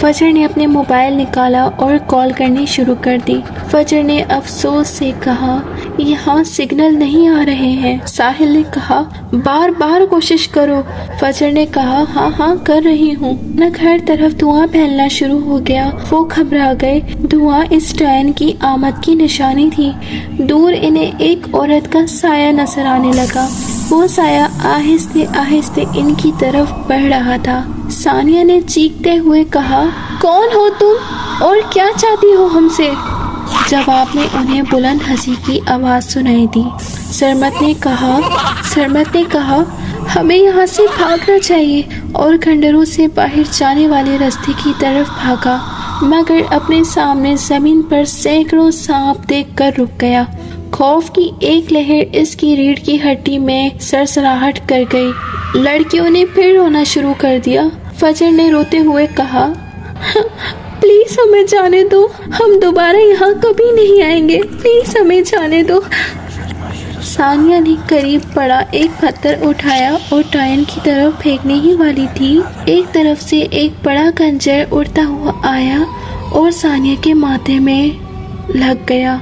فجر نے اپنے موبائل نکالا اور کال کرنی شروع کر دی۔ فجر نے افسوس سے کہا یہاں سگنل نہیں آ رہے ہیں۔ ساحل نے کہا بار بار کوشش کرو۔ فجر نے کہا ہاں کر رہی ہوں۔ ہر طرف دھواں پھیلنا شروع ہو گیا۔ وہ گھبرا گئے۔ دھواں اس ڈائن کی آمد کی نشانی تھی۔ دور انہیں ایک عورت کا سایہ نظر آنے لگا۔ وہ سایہ آہستہ آہستہ ان کی طرف بڑھ رہا تھا۔ ثانیہ نے چیختے ہوئے کہا کون ہو تم اور کیا چاہتی ہو ہم سے؟ جواب میں انہیں بلند ہنسی کی آواز سنائی دی۔ سرمد نے کہا ہمیں یہاں سے بھاگنا چاہیے، اور کھنڈروں سے باہر جانے والے راستے کی طرف بھاگا، مگر اپنے سامنے زمین پر سینکڑوں سانپ دیکھ کر رک گیا۔ خوف کی ایک لہر اس کی ریڑھ کی ہڈی میں سرسراہٹ کر گئی۔ لڑکیوں نے پھر رونا شروع کر دیا۔ فجر نے روتے ہوئے کہا پلیز ہمیں جانے دو، ہم دوبارہ یہاں کبھی نہیں آئیں گے، پلیز ہمیں جانے دو۔ ثانیہ نے قریب پڑا ایک پتھر اٹھایا اور ڈائن کی طرف پھینکنے ہی والی تھی۔ ایک طرف سے ایک بڑا خنجر اڑتا ہوا آیا اور ثانیہ کے ماتھے میں لگ گیا۔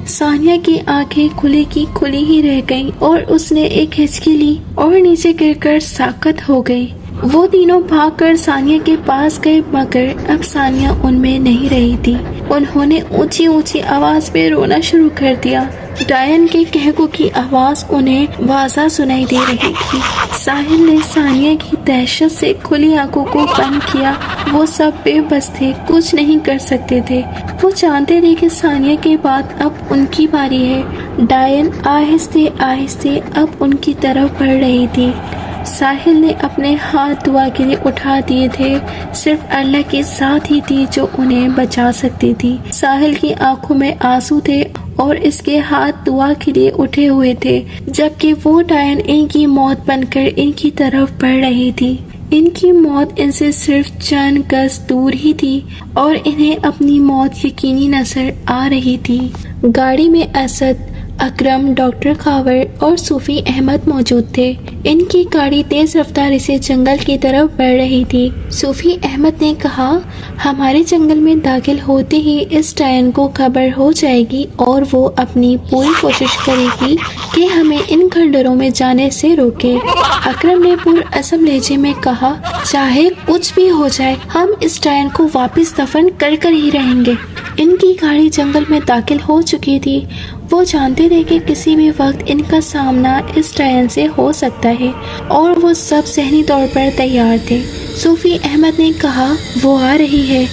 ثانیہ کی آنکھیں کھلی کی کھلی ہی رہ گئیں اور اس نے ایک ہچکی لی اور نیچے گر کر ساکت ہو گئی۔ وہ تینوں بھاگ کر ثانیہ کے پاس گئے، مگر اب ثانیہ ان میں نہیں رہی تھی۔ انہوں نے اونچی اونچی آواز میں رونا شروع کر دیا۔ ڈائن کے قہقہ کی آواز انہیں واضح سنائی دے رہی تھی۔ ساحل نے ثانیہ کی دہشت سے کھلی آنکھوں کو بند کیا۔ وہ سب بے بس تھے، کچھ نہیں کر سکتے تھے۔ وہ جانتے تھے کہ ثانیہ کے بعد اب ان کی باری ہے۔ ڈائن آہستہ آہستہ اب ان کی طرف بڑھ رہی تھی۔ ساحل نے اپنے ہاتھ دعا کے لیے اٹھا دیے تھے، صرف اللہ کی ذات ہی تھی جو انہیں بچا سکتی تھی۔ ساحل کی آنکھوں میں آنسو تھے اور اس کے ہاتھ دعا کے لیے اٹھے ہوئے تھے، جبکہ وہ ڈائن ان کی موت بن کر ان کی طرف بڑھ رہی تھی۔ ان کی موت ان سے صرف چند گز دور ہی تھی اور انہیں اپنی موت یقینی نظر آ رہی تھی۔ گاڑی میں اسد، اکرم، ڈاکٹر خاور اور صوفی احمد موجود تھے۔ ان کی گاڑی تیز رفتاری سے جنگل کی طرف بڑھ رہی تھی۔ صوفی احمد نے کہا ہمارے جنگل میں داخل ہوتے ہی اس ڈائن کو خبر ہو جائے گی اور وہ اپنی پوری کوشش کرے گی کہ ہمیں ان کھنڈروں میں جانے سے روکے۔ اکرم نے پرعزم لہجے میں کہا چاہے کچھ بھی ہو جائے ہم اس ڈائن کو واپس دفن کر کر ہی رہیں گے۔ ان کی گاڑی جنگل میں داخل ہو چکی تھی۔ وہ جانتے تھے کہ کسی بھی وقت ان کا سامنا اس ڈائن سے ہو سکتا ہے اور وہ سب ذہنی طور پر تیار تھے۔ صوفی احمد نے کہا وہ آ رہی ہے۔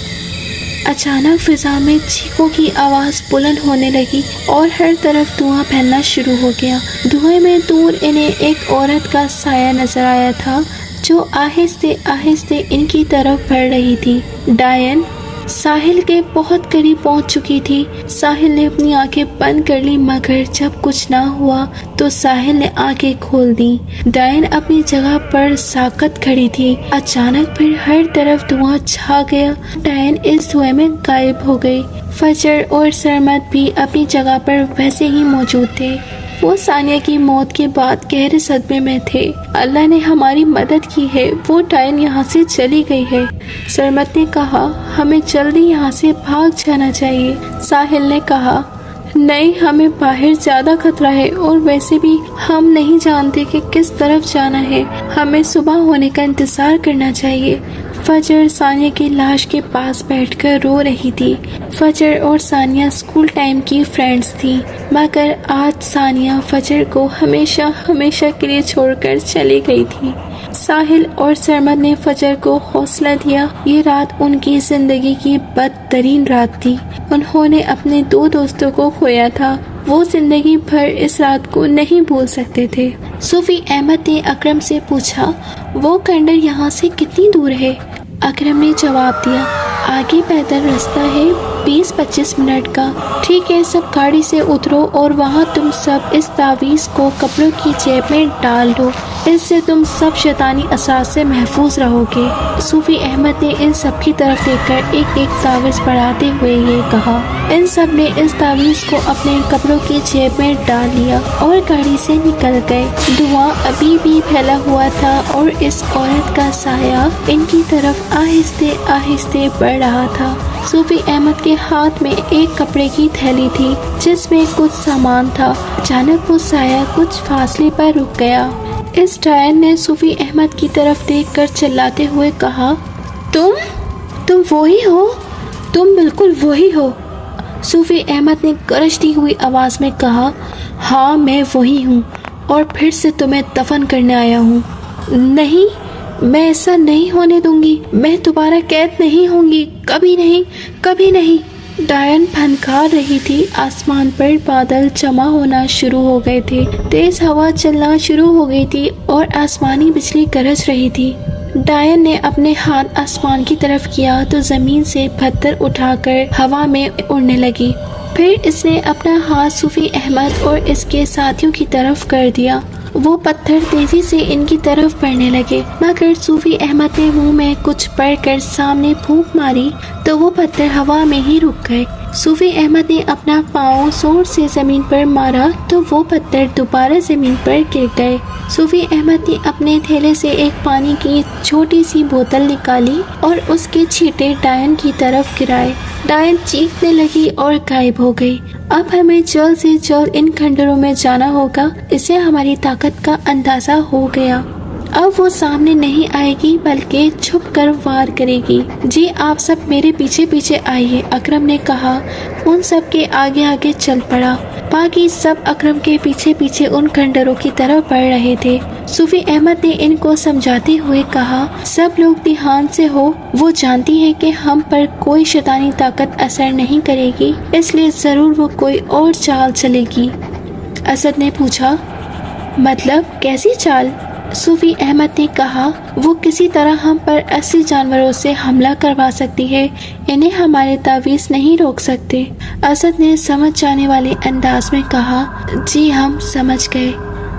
اچانک فضا میں چیخوں کی آواز بلند ہونے لگی اور ہر طرف دھواں پھیلنا شروع ہو گیا۔ دھوئیں میں دور انہیں ایک عورت کا سایہ نظر آیا تھا جو آہستہ آہستہ ان کی طرف بڑھ رہی تھی۔ ڈائن ساحل کے بہت قریب پہنچ چکی تھی۔ ساحل نے اپنی آنکھیں بند کر لی، مگر جب کچھ نہ ہوا تو ساحل نے آنکھیں کھول دی۔ ڈائن اپنی جگہ پر ساکت کھڑی تھی۔ اچانک پھر ہر طرف دھواں چھا گیا۔ ڈائن اس دھوئیں میں غائب ہو گئی۔ فجر اور سرمد بھی اپنی جگہ پر ویسے ہی موجود تھے۔ وہ ثانیہ کی موت کے بعد گہرے صدمے میں تھے۔ اللہ نے ہماری مدد کی ہے، وہ ڈائن یہاں سے چلی گئی ہے۔ سرمد نے کہا ہمیں جلدی یہاں سے بھاگ جانا چاہیے۔ ساحل نے کہا نہیں، ہمیں باہر زیادہ خطرہ ہے اور ویسے بھی ہم نہیں جانتے کہ کس طرف جانا ہے، ہمیں صبح ہونے کا انتظار کرنا چاہیے۔ فجر ثانیہ کی لاش کے پاس بیٹھ کر رو رہی تھی۔ فجر اور ثانیہ اسکول ٹائم کی فرینڈز تھی، مگر آج ثانیہ فجر کو ہمیشہ کے لیے چھوڑ کر چلی گئی تھی۔ ساحل اور سرمد نے فجر کو حوصلہ دیا۔ یہ رات ان کی زندگی کی بدترین رات تھی۔ انہوں نے اپنے 2 دوستوں کو کھویا تھا، وہ زندگی بھر اس رات کو نہیں بھول سکتے تھے۔ صوفی احمد نے اکرم سے پوچھا وہ کھنڈر یہاں سے کتنی دور ہے؟ اکرم نے جواب دیا آگے پیدل رستہ ہے 20-25 منٹ کا۔ ٹھیک ہے، سب گاڑی سے اترو اور وہاں تم سب اس تعویذ کو کپڑوں کی جیب میں ڈال دو اس سے تم سب شیطانی اثرات سے محفوظ رہو گے۔ صوفی احمد نے ان سب کی طرف دیکھ کر ایک ایک تعویذ پڑھاتے ہوئے یہ کہا۔ ان سب نے اس تعویذ کو اپنے کپڑوں کی جیب میں ڈال لیا اور گاڑی سے نکل گئے۔ دھواں ابھی بھی پھیلا ہوا تھا اور اس عورت کا سایہ ان کی طرف آہستہ آہستہ بڑھ رہا تھا۔ صوفی احمد کے ہاتھ میں ایک کپڑے کی تھیلی تھی جس میں کچھ سامان تھا۔ اچانک وہ سایہ کچھ فاصلے پر رک گیا۔ اس ڈائن نے صوفی احمد کی طرف دیکھ کر چلاتے ہوئے کہا، تم وہی ہو؟ تم بالکل وہی ہو؟ صوفی احمد نے گرجتی ہوئی آواز میں کہا، ہاں میں وہی ہوں اور پھر سے تمہیں دفن کرنے آیا ہوں۔ نہیں، میں ایسا نہیں ہونے دوں گی، میں دوبارہ قید نہیں ہوں گی، کبھی نہیں، کبھی نہیں۔ ڈائن پھنکار رہی تھی۔ آسمان پر بادل جمع ہونا شروع ہو گئے تھے، تیز ہوا چلنا شروع ہو گئی تھی اور آسمانی بجلی گرج رہی تھی۔ ڈائن نے اپنے ہاتھ آسمان کی طرف کیا تو زمین سے پتھر اٹھا کر ہوا میں اڑنے لگی۔ پھر اس نے اپنا ہاتھ صوفی احمد اور اس کے ساتھیوں کی طرف کر دیا۔ وہ پتھر تیزی سے ان کی طرف بڑھنے لگے، مگر صوفی احمد نے منہ میں کچھ پڑ کر سامنے پھونک ماری تو وہ پتھر ہوا میں ہی رک گئے۔ صوفی احمد نے اپنا پاؤں زور سے زمین پر مارا تو وہ پتھر دوبارہ زمین پر گر گئے۔ صوفی احمد نے اپنے تھیلے سے ایک پانی کی چھوٹی سی بوتل نکالی اور اس کے چھینٹے ڈائن کی طرف گرائے۔ ڈائن چیخنے لگی اور غائب ہو گئی۔ اب ہمیں جلد سے جلد ان کھنڈروں میں جانا ہوگا۔ اسے ہماری طاقت کا اندازہ ہو گیا۔ اب وہ سامنے نہیں آئے گی بلکہ چھپ کر وار کرے گی۔ جی آپ سب میرے پیچھے پیچھے آئیے، اکرم نے کہا۔ ان سب کے آگے آگے چل پڑا۔ باقی سب اکرم کے پیچھے پیچھے ان کھنڈروں کی طرف بڑھ رہے تھے۔ صوفی احمد نے ان کو سمجھاتے ہوئے کہا، سب لوگ دھیان سے ہو، وہ جانتی ہے کہ ہم پر کوئی شیطانی طاقت اثر نہیں کرے گی، اس لیے ضرور وہ کوئی اور چال چلے گی۔ اسد نے پوچھا، مطلب کیسی چال؟ صوفی احمد نے کہا، وہ کسی طرح ہم پر اصلی جانوروں سے حملہ کروا سکتی ہے، انہیں ہمارے تعویذ نہیں روک سکتے۔ اسد نے سمجھ جانے والے انداز میں کہا، جی ہم سمجھ گئے۔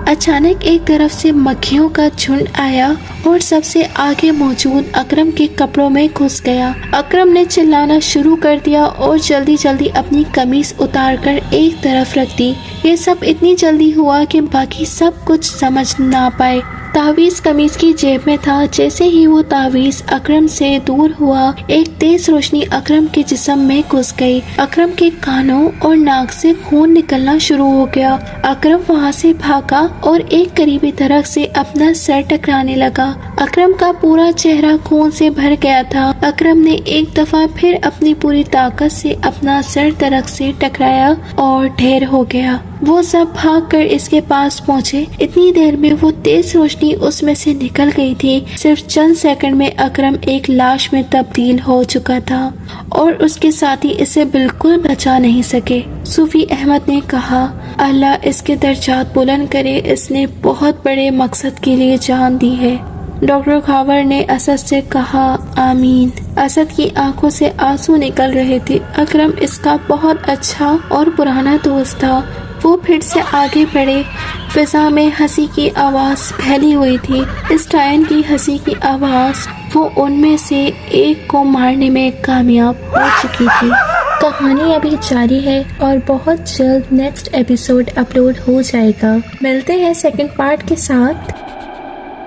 اچانک ایک طرف سے مکھیوں کا جھنڈ آیا اور سب سے آگے موجود اکرم کے کپڑوں میں گھس گیا۔ اکرم نے چلانا شروع کر دیا اور جلدی جلدی اپنی قمیص اتار کر ایک طرف رکھ دی۔ یہ سب اتنی جلدی ہوا کہ باقی سب کچھ سمجھ نہ پائے۔ تعویذ قمیص کی جیب میں تھا۔ جیسے ہی وہ تعویذ اکرم سے دور ہوا، ایک تیز روشنی اکرم کے جسم میں گھس گئی۔ اکرم کے کانوں اور ناک سے خون نکلنا شروع ہو گیا۔ اکرم وہاں سے بھاگا اور ایک قریبی درخت سے اپنا سر ٹکرانے لگا۔ اکرم کا پورا چہرہ خون سے بھر گیا تھا۔ اکرم نے ایک دفعہ پھر اپنی پوری طاقت سے اپنا سر درخت سے ٹکرایا اور ڈھیر ہو گیا۔ وہ سب بھاگ کر اس کے پاس پہنچے۔ اتنی دیر میں وہ تیز روشنی اس میں سے نکل گئی تھی۔ صرف چند سیکنڈ میں اکرم ایک لاش میں تبدیل ہو چکا تھا اور اس کے ساتھی اسے بالکل بچا نہیں سکے۔ صوفی احمد نے کہا، اللہ اس کے درجات بلند کرے، اس نے بہت بڑے مقصد کے لیے جان دی ہے۔ ڈاکٹر خاور نے اسد سے کہا، آمین۔ اسد کی آنکھوں سے آنسو نکل رہے تھے۔ اکرم اس کا بہت اچھا اور پرانا دوست تھا۔ وہ پھر سے آگے بڑھے۔ فضا میں ہنسی کی آواز پھیلی ہوئی تھی، اس ڈائن کی ہنسی کی آواز۔ وہ ان میں سے ایک کو مارنے میں کامیاب ہو چکی تھی۔ کہانی ابھی جاری ہے اور بہت جلد نیکسٹ ایپیسوڈ اپلوڈ ہو جائے گا۔ ملتے ہیں سیکنڈ پارٹ کے ساتھ۔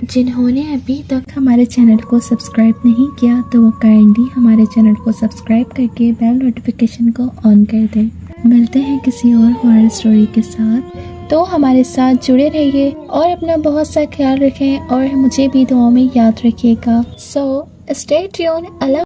جنہوں نے ابھی تک ہمارے چینل کو سبسکرائب نہیں کیا تو وہ کائنڈلی ہمارے چینل کو سبسکرائب کر کے بیل نوٹیفیکیشن کو آن کر دیں۔ ملتے ہیں کسی اور ہارر اسٹوری کے ساتھ، تو ہمارے ساتھ جڑے رہیے اور اپنا بہت سا خیال رکھیں اور مجھے بھی دعاؤں میں یاد رکھیے گا۔ So stay tune. اللہ